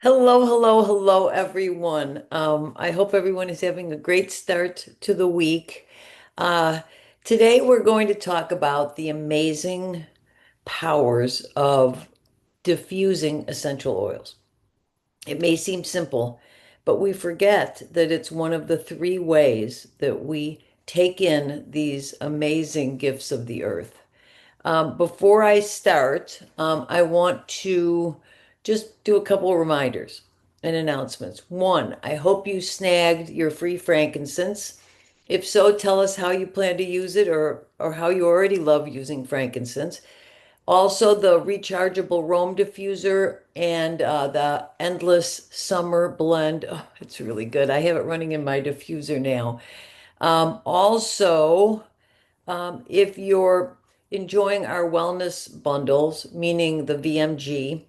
Hello, hello, hello, everyone. I hope everyone is having a great start to the week. Uh, Today, we're going to talk about the amazing powers of diffusing essential oils. It may seem simple, but we forget that it's one of the three ways that we take in these amazing gifts of the earth. Before I start, I want to just do a couple of reminders and announcements. One, I hope you snagged your free frankincense. If so, tell us how you plan to use it or how you already love using frankincense. Also, the rechargeable Roam diffuser and the Endless Summer Blend. Oh, it's really good. I have it running in my diffuser now. If you're enjoying our wellness bundles, meaning the VMG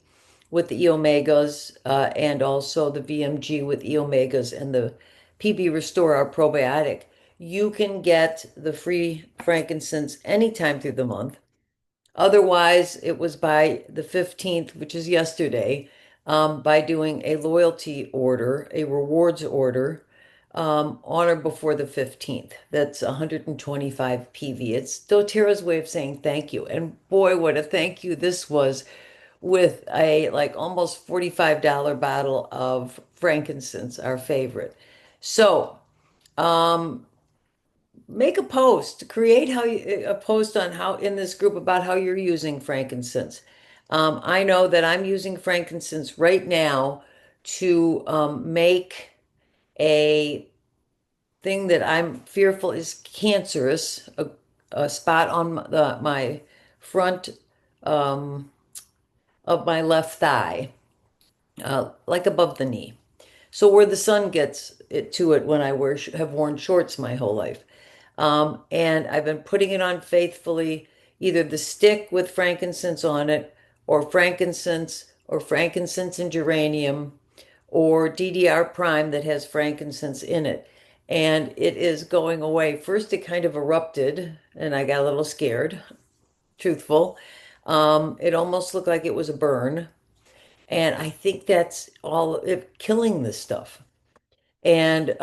with the E omegas and also the VMG with E omegas and the PB Restore, our probiotic, you can get the free frankincense anytime through the month. Otherwise, it was by the 15th, which is yesterday, by doing a loyalty order, a rewards order, on or before the 15th. That's 125 PV. It's doTERRA's way of saying thank you. And boy, what a thank you this was with a like almost $45 bottle of frankincense, our favorite. So, um, make a post, create a post on how in this group about how you're using frankincense. I know that I'm using frankincense right now to make a thing that I'm fearful is cancerous, a spot on my front um, of my left thigh, like above the knee. So where the sun gets it to it when I have worn shorts my whole life. And I've been putting it on faithfully, either the stick with frankincense on it, or frankincense and geranium, or DDR Prime that has frankincense in it. And it is going away. First, it kind of erupted, and I got a little scared, truthful. It almost looked like it was a burn. And I think that's all it killing this stuff and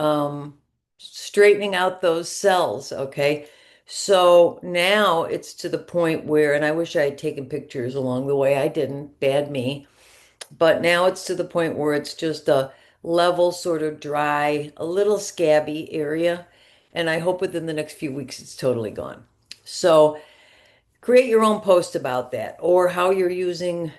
straightening out those cells. Okay. So now it's to the point where, and I wish I had taken pictures along the way. I didn't, bad me. But now it's to the point where it's just a level, sort of dry, a little scabby area. And I hope within the next few weeks it's totally gone. So create your own post about that or how you're using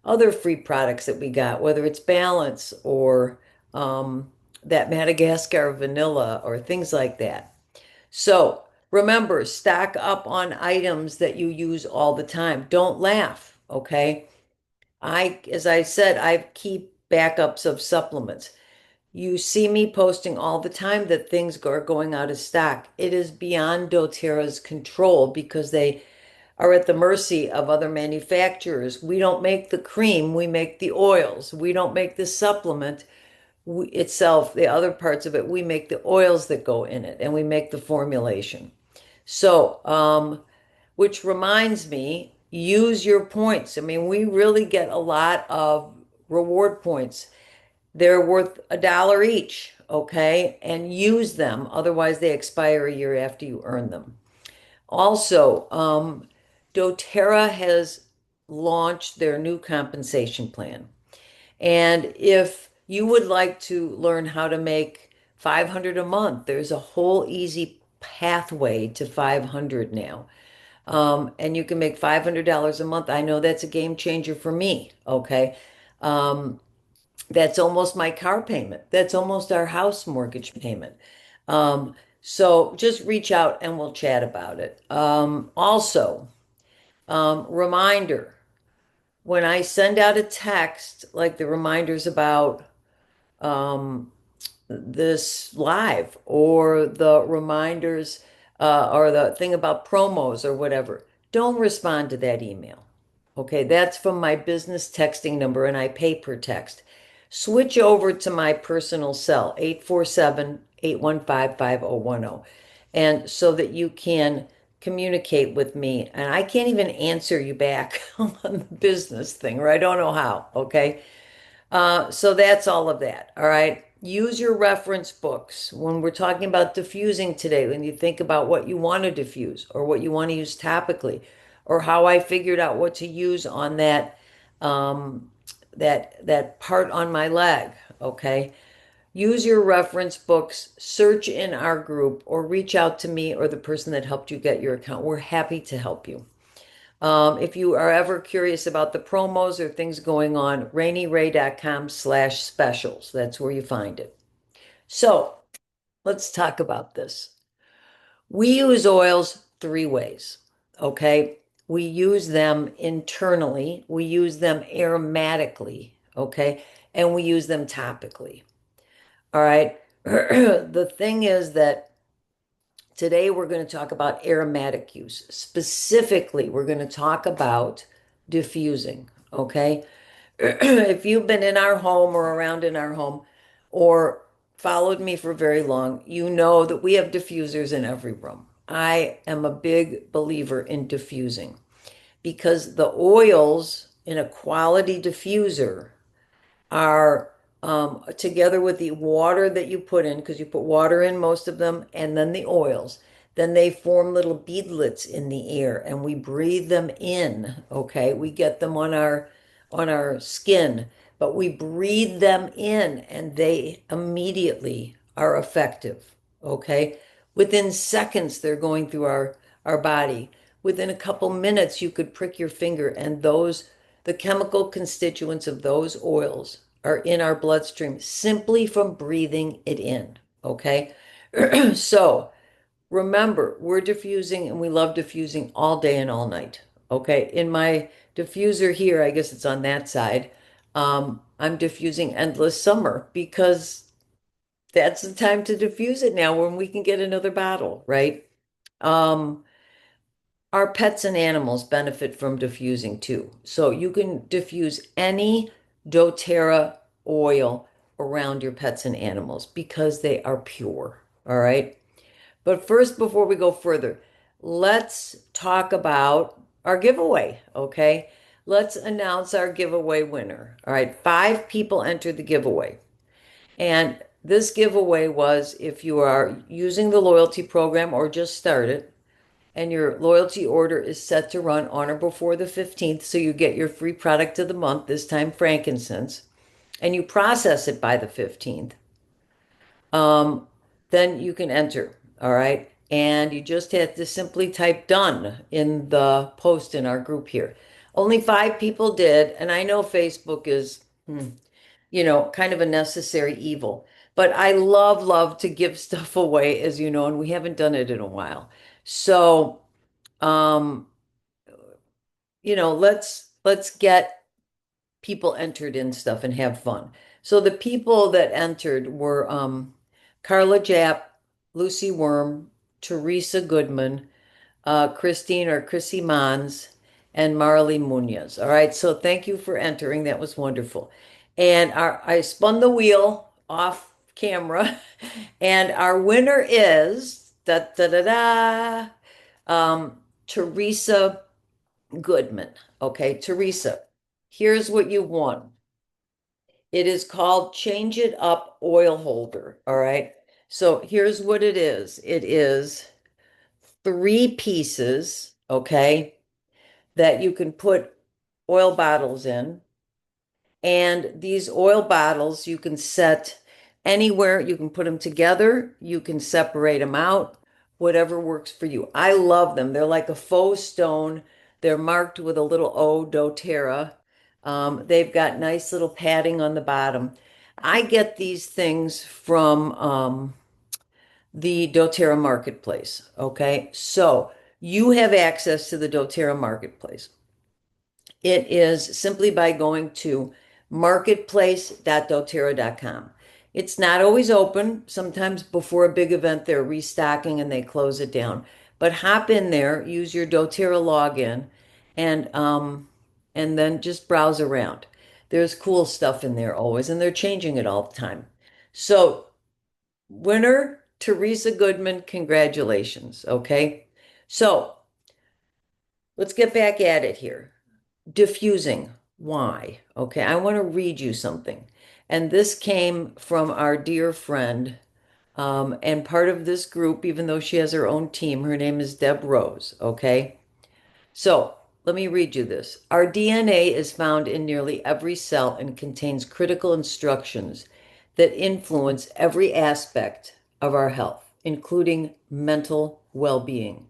other free products that we got, whether it's Balance or um, that Madagascar vanilla or things like that. So remember, stock up on items that you use all the time. Don't laugh, okay? As I said, I keep backups of supplements. You see me posting all the time that things are going out of stock. It is beyond doTERRA's control because they are at the mercy of other manufacturers. We don't make the cream, we make the oils. We don't make the supplement itself, the other parts of it, we make the oils that go in it and we make the formulation. So, which reminds me, use your points. I mean, we really get a lot of reward points. They're worth $1 each, okay? And use them. Otherwise, they expire a year after you earn them. Also, doTERRA has launched their new compensation plan. And if you would like to learn how to make 500 a month, there's a whole easy pathway to 500 now. And you can make $500 a month. I know that's a game changer for me. Okay. Um, that's almost my car payment. That's almost our house mortgage payment. So just reach out and we'll chat about it. Reminder, when I send out a text, like the reminders about um, this live or the reminders or the thing about promos or whatever, don't respond to that email. Okay, that's from my business texting number and I pay per text. Switch over to my personal cell, 847-815-5010, and so that you can communicate with me. And I can't even answer you back on the business thing, or I don't know how, okay? So that's all of that. All right. Use your reference books when we're talking about diffusing today, when you think about what you want to diffuse or what you want to use topically, or how I figured out what to use on um, that part on my leg. Okay. Use your reference books, search in our group, or reach out to me or the person that helped you get your account. We're happy to help you. If you are ever curious about the promos or things going on, rainyray.com/specials. That's where you find it. So let's talk about this. We use oils three ways, okay? We use them internally, we use them aromatically, okay? And we use them topically. All right. The thing is that today we're going to talk about aromatic use. Specifically, we're going to talk about diffusing, okay? If you've been in our home or around in our home or followed me for very long, you know that we have diffusers in every room. I am a big believer in diffusing because the oils in a quality diffuser are together with the water that you put in, because you put water in most of them, and then the oils, then they form little beadlets in the air and we breathe them in. Okay, we get them on our skin, but we breathe them in and they immediately are effective. Okay, within seconds they're going through our body. Within a couple minutes you could prick your finger and those the chemical constituents of those oils are in our bloodstream simply from breathing it in. Okay. So remember, we're diffusing and we love diffusing all day and all night. Okay. In my diffuser here, I guess it's on that side. I'm diffusing endless summer because that's the time to diffuse it now when we can get another bottle, right? Um, our pets and animals benefit from diffusing too. So you can diffuse any doTERRA oil around your pets and animals because they are pure. All right. But first, before we go further, let's talk about our giveaway. Okay. Let's announce our giveaway winner. All right. Five people entered the giveaway. And this giveaway was if you are using the loyalty program or just started, and your loyalty order is set to run on or before the 15th, so you get your free product of the month, this time frankincense, and you process it by the 15th, um, then you can enter. All right. And you just have to simply type done in the post in our group here. Only five people did. And I know Facebook is, kind of a necessary evil. But I love to give stuff away, as you know, and we haven't done it in a while. So, um, let's get people entered in stuff and have fun. So the people that entered were Carla Japp, Lucy Worm, Teresa Goodman, Christine or Chrissy Mons, and Marley Munoz. All right, so thank you for entering. That was wonderful. And I spun the wheel off camera, and our winner is da da da da, Teresa Goodman. Okay, Teresa, here's what you won. It is called Change It Up Oil Holder. All right. So here's what it is. It is three pieces, okay, that you can put oil bottles in. And these oil bottles you can set anywhere. You can put them together. You can separate them out, whatever works for you. I love them. They're like a faux stone. They're marked with a little O, doTERRA. They've got nice little padding on the bottom. I get these things from the doTERRA marketplace. Okay. So you have access to the doTERRA marketplace. It is simply by going to marketplace.doterra.com. It's not always open. Sometimes before a big event, they're restocking and they close it down. But hop in there, use your doTERRA login, and then just browse around. There's cool stuff in there always, and they're changing it all the time. So, winner Teresa Goodman, congratulations. Okay. So let's get back at it here. Diffusing. Why? Okay, I want to read you something. And this came from our dear friend, and part of this group, even though she has her own team, her name is Deb Rose. Okay, so let me read you this. Our DNA is found in nearly every cell and contains critical instructions that influence every aspect of our health, including mental well-being.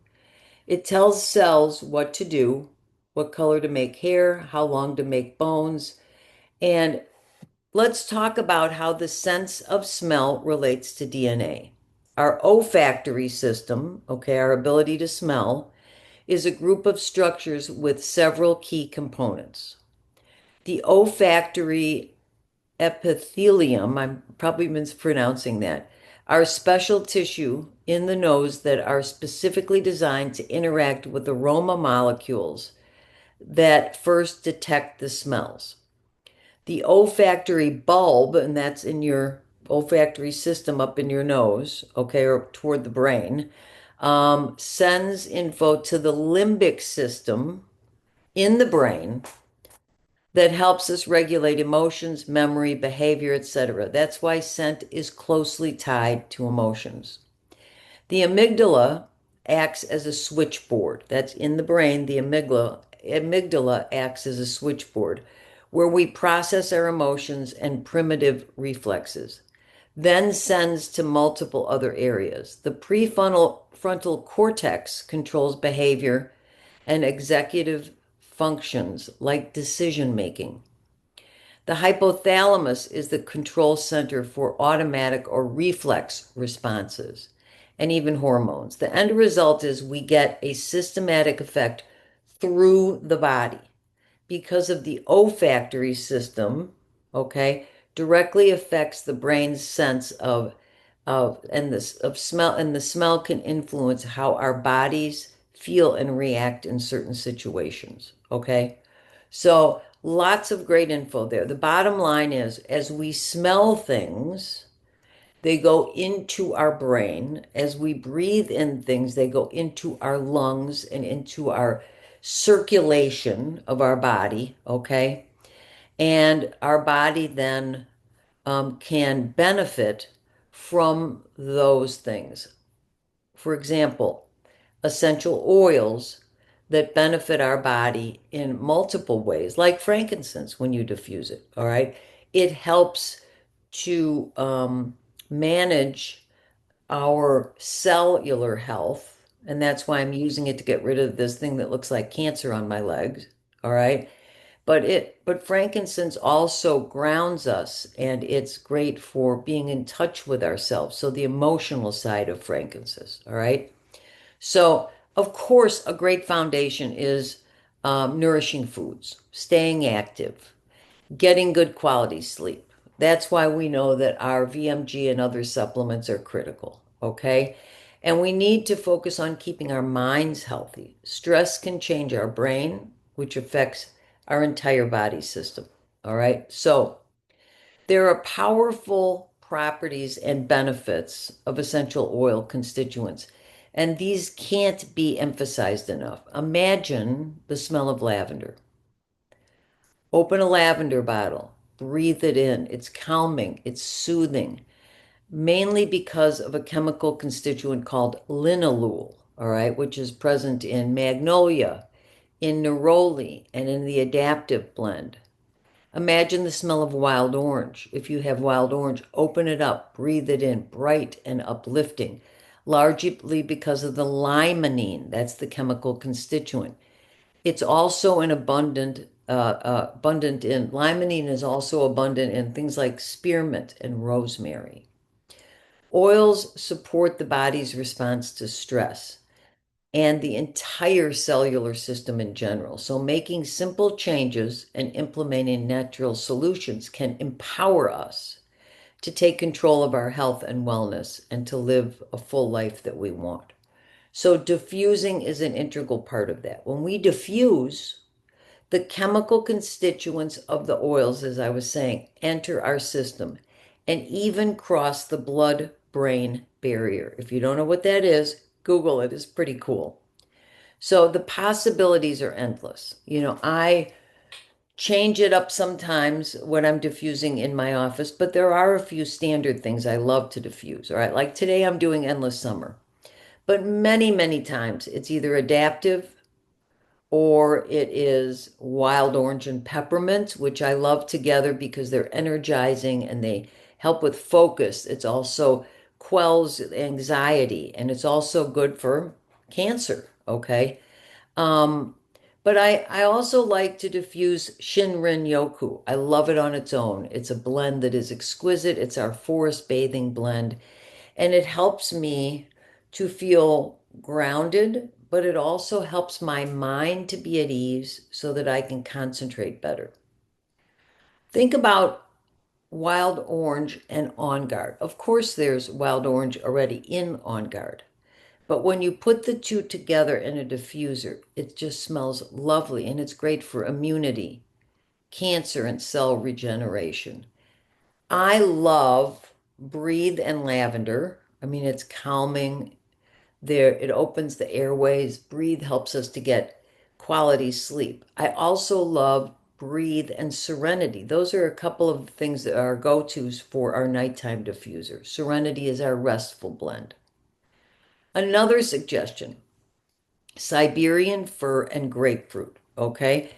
It tells cells what to do, what color to make hair, how long to make bones, and let's talk about how the sense of smell relates to DNA. Our olfactory system, okay, our ability to smell, is a group of structures with several key components. The olfactory epithelium, I'm probably mispronouncing that, are special tissue in the nose that are specifically designed to interact with aroma molecules that first detect the smells. The olfactory bulb, and that's in your olfactory system up in your nose, okay, or toward the brain, sends info to the limbic system in the brain that helps us regulate emotions, memory, behavior, etc. That's why scent is closely tied to emotions. The amygdala acts as a switchboard. That's in the brain. The amygdala acts as a switchboard where we process our emotions and primitive reflexes, then sends to multiple other areas. The prefrontal cortex controls behavior and executive functions like decision making. The hypothalamus is the control center for automatic or reflex responses and even hormones. The end result is we get a systematic effect through the body because of the olfactory system, okay, directly affects the brain's sense of smell, and the smell can influence how our bodies feel and react in certain situations, okay? So lots of great info there. The bottom line is, as we smell things, they go into our brain. As we breathe in things, they go into our lungs and into our circulation of our body, okay? And our body then can benefit from those things. For example, essential oils that benefit our body in multiple ways, like frankincense when you diffuse it, all right? It helps to manage our cellular health, and that's why I'm using it to get rid of this thing that looks like cancer on my legs, all right? But frankincense also grounds us, and it's great for being in touch with ourselves. So the emotional side of frankincense, all right? So, of course, a great foundation is nourishing foods, staying active, getting good quality sleep. That's why we know that our VMG and other supplements are critical, okay? And we need to focus on keeping our minds healthy. Stress can change our brain, which affects our entire body system, all right? So, there are powerful properties and benefits of essential oil constituents, and these can't be emphasized enough. Imagine the smell of lavender. Open a lavender bottle, breathe it in. It's calming, it's soothing, mainly because of a chemical constituent called linalool, all right, which is present in magnolia, in neroli, and in the adaptive blend. Imagine the smell of wild orange. If you have wild orange, open it up, breathe it in, bright and uplifting, largely because of the limonene. That's the chemical constituent. It's also an abundant in limonene is also abundant in things like spearmint and rosemary. Oils support the body's response to stress and the entire cellular system in general. So making simple changes and implementing natural solutions can empower us to take control of our health and wellness and to live a full life that we want. So diffusing is an integral part of that. When we diffuse, the chemical constituents of the oils, as I was saying, enter our system and even cross the blood-brain barrier. If you don't know what that is, Google it. It's pretty cool. So the possibilities are endless. You know, I Change it up sometimes when I'm diffusing in my office, but there are a few standard things I love to diffuse. All right, like today I'm doing Endless Summer, but many, many times it's either adaptive or it is wild orange and peppermint, which I love together because they're energizing and they help with focus. It's also quells anxiety and it's also good for cancer, okay? Um, but I also like to diffuse Shinrin Yoku. I love it on its own. It's a blend that is exquisite. It's our forest bathing blend, and it helps me to feel grounded, but it also helps my mind to be at ease so that I can concentrate better. Think about wild orange and on guard. Of course, there's wild orange already in on guard. But when you put the two together in a diffuser, it just smells lovely and it's great for immunity, cancer, and cell regeneration. I love Breathe and Lavender. I mean, it's calming there. It opens the airways. Breathe helps us to get quality sleep. I also love Breathe and Serenity. Those are a couple of things that are go-tos for our nighttime diffuser. Serenity is our restful blend. Another suggestion, Siberian fir and grapefruit. Okay.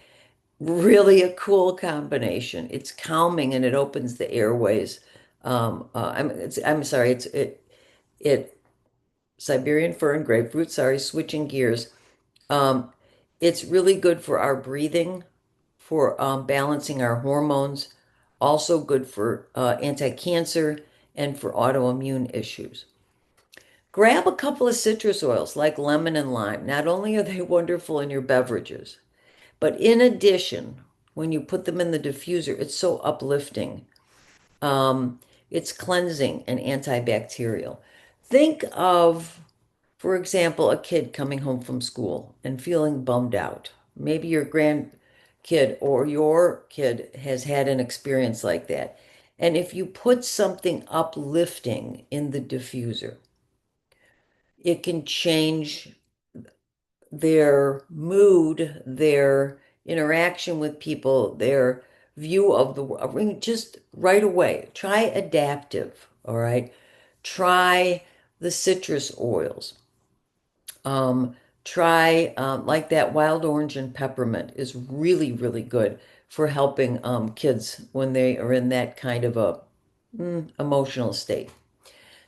Really a cool combination. It's calming and it opens the airways. I'm sorry, it Siberian fir and grapefruit. Sorry, switching gears. Um, it's really good for our breathing, for balancing our hormones, also good for anti-cancer and for autoimmune issues. Grab a couple of citrus oils like lemon and lime. Not only are they wonderful in your beverages, but in addition, when you put them in the diffuser, it's so uplifting. Um, it's cleansing and antibacterial. Think of, for example, a kid coming home from school and feeling bummed out. Maybe your grandkid or your kid has had an experience like that. And if you put something uplifting in the diffuser, it can change their mood, their interaction with people, their view of the world. I mean, just right away. Try adaptive, all right? Try the citrus oils. Um, Try like that wild orange and peppermint is really, really good for helping kids when they are in that kind of a emotional state.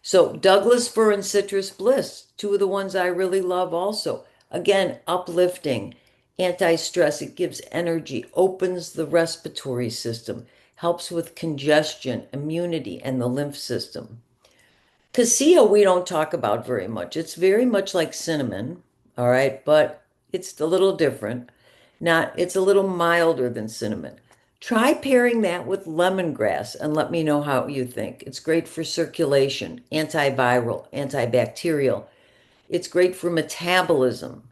So Douglas fir and citrus bliss, two of the ones I really love also. Again, uplifting, anti-stress, it gives energy, opens the respiratory system, helps with congestion, immunity, and the lymph system. Cassia we don't talk about very much. It's very much like cinnamon, all right, but it's a little different. Not, it's a little milder than cinnamon. Try pairing that with lemongrass and let me know how you think. It's great for circulation, antiviral, antibacterial. It's great for metabolism.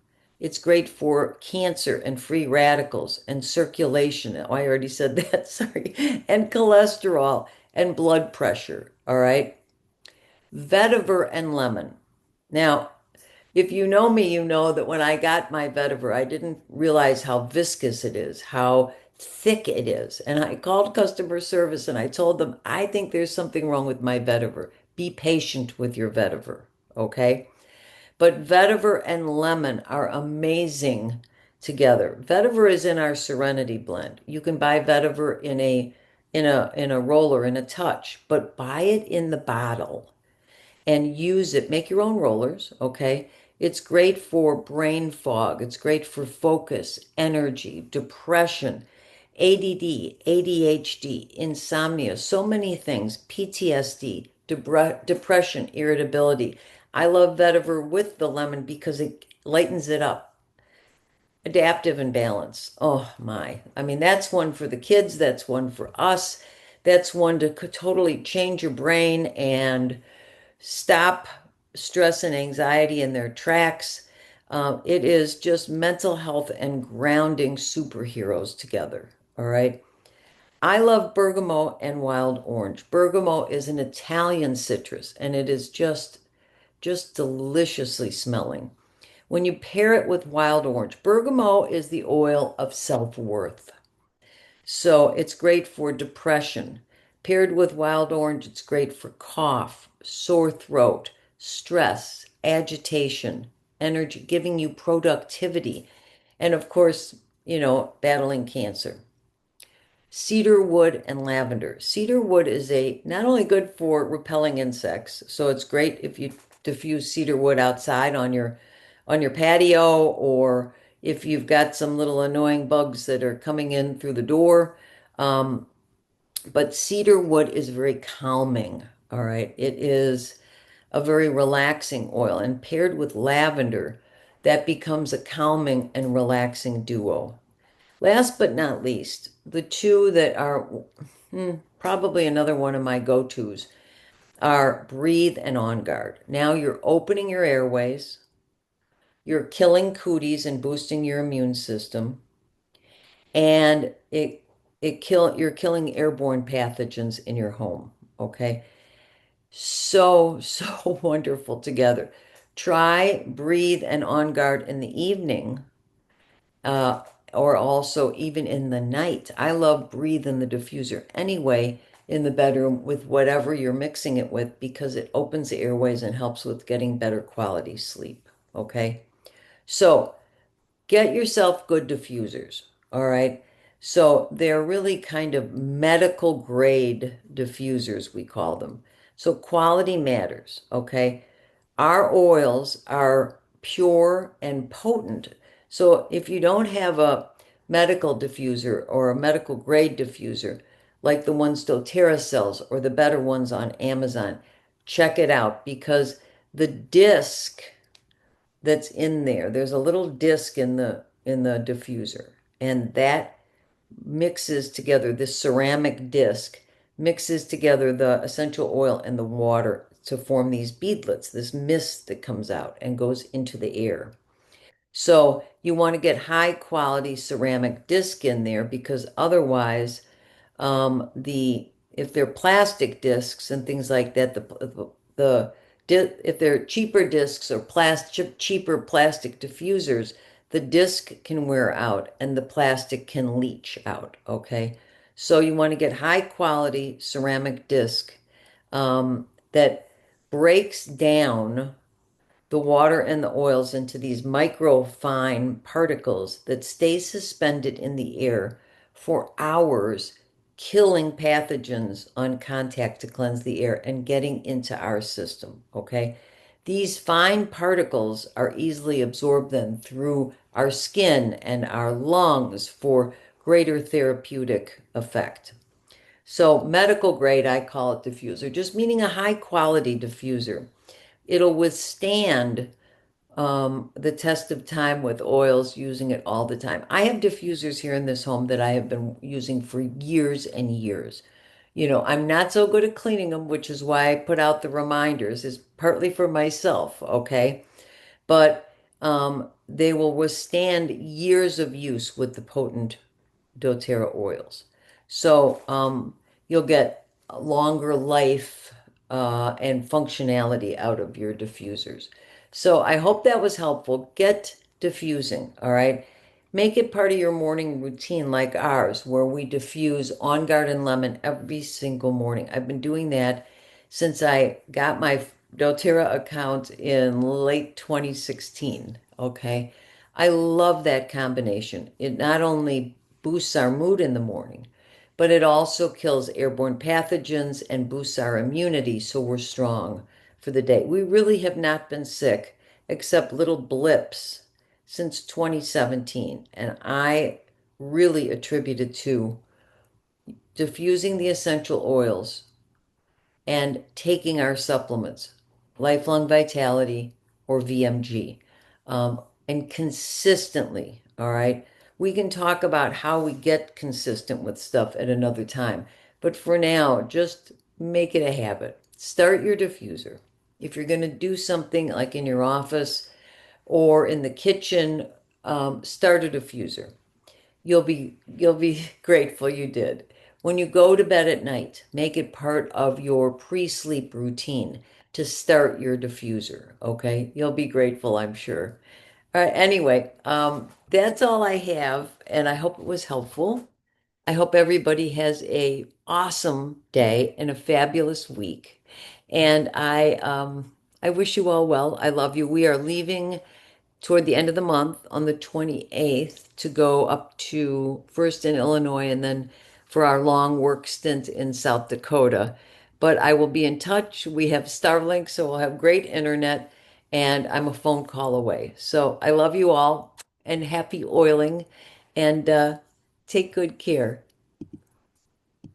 It's great for cancer and free radicals and circulation. Oh, I already said that, sorry. And cholesterol and blood pressure, all right? Vetiver and lemon. Now, if you know me, you know that when I got my vetiver, I didn't realize how viscous it is, how thick it is. And I called customer service and I told them, I think there's something wrong with my vetiver. Be patient with your vetiver, okay? But vetiver and lemon are amazing together. Vetiver is in our Serenity blend. You can buy vetiver in a roller, in a touch, but buy it in the bottle and use it. Make your own rollers, okay? It's great for brain fog. It's great for focus, energy, depression, ADD, ADHD, insomnia, so many things, PTSD, depression, irritability. I love vetiver with the lemon because it lightens it up. Adaptive and balance. Oh my. I mean, that's one for the kids. That's one for us. That's one to totally change your brain and stop stress and anxiety in their tracks. It is just mental health and grounding superheroes together. All right. I love bergamot and wild orange. Bergamot is an Italian citrus and it is just deliciously smelling. When you pair it with wild orange, bergamot is the oil of self-worth. So it's great for depression. Paired with wild orange, it's great for cough, sore throat, stress, agitation, energy, giving you productivity, and of course, battling cancer. Cedar wood and lavender. Cedar wood is a not only good for repelling insects, so it's great if you diffuse cedar wood outside on your patio, or if you've got some little annoying bugs that are coming in through the door. Um, but cedar wood is very calming. All right. It is a very relaxing oil, and paired with lavender, that becomes a calming and relaxing duo. Last but not least, the two that are probably another one of my go-tos are breathe and on guard. Now you're opening your airways, you're killing cooties and boosting your immune system, and you're killing airborne pathogens in your home. Okay. So wonderful together. Try breathe and on guard in the evening, uh, or also even in the night. I love breathe in the diffuser anyway in the bedroom with whatever you're mixing it with because it opens the airways and helps with getting better quality sleep. Okay. So get yourself good diffusers. All right. So they're really kind of medical grade diffusers, we call them. So quality matters. Okay. Our oils are pure and potent. So if you don't have a medical diffuser or a medical grade diffuser, like the ones doTERRA sells or the better ones on Amazon, check it out because the disc that's in there, there's a little disc in the diffuser, and that mixes together, this ceramic disc mixes together the essential oil and the water to form these beadlets, this mist that comes out and goes into the air. So you want to get high quality ceramic disc in there because otherwise, the if they're plastic discs and things like that, the if they're cheaper discs or cheaper plastic diffusers, the disc can wear out and the plastic can leach out. Okay, so you want to get high quality ceramic disc that breaks down the water and the oils into these micro fine particles that stay suspended in the air for hours, killing pathogens on contact to cleanse the air and getting into our system. Okay. These fine particles are easily absorbed then through our skin and our lungs for greater therapeutic effect. So, medical grade, I call it diffuser, just meaning a high quality diffuser. It'll withstand the test of time with oils, using it all the time. I have diffusers here in this home that I have been using for years and years. I'm not so good at cleaning them, which is why I put out the reminders, is partly for myself, okay? But they will withstand years of use with the potent doTERRA oils. So you'll get a longer life and functionality out of your diffusers. So I hope that was helpful. Get diffusing, all right? Make it part of your morning routine like ours, where we diffuse On Guard and Lemon every single morning. I've been doing that since I got my doTERRA account in late 2016, okay? I love that combination. It not only boosts our mood in the morning, but it also kills airborne pathogens and boosts our immunity so we're strong for the day. We really have not been sick except little blips since 2017, and I really attribute it to diffusing the essential oils and taking our supplements, lifelong vitality or VMG, um, and consistently. All right. We can talk about how we get consistent with stuff at another time. But for now, just make it a habit. Start your diffuser. If you're going to do something like in your office or in the kitchen, start a diffuser. You'll be grateful you did. When you go to bed at night, make it part of your pre-sleep routine to start your diffuser, okay? You'll be grateful, I'm sure. All right, anyway, that's all I have, and I hope it was helpful. I hope everybody has a awesome day and a fabulous week. And I wish you all well. I love you. We are leaving toward the end of the month on the 28th to go up to first in Illinois and then for our long work stint in South Dakota. But I will be in touch. We have Starlink, so we'll have great internet, and I'm a phone call away. So I love you all and happy oiling and take good care.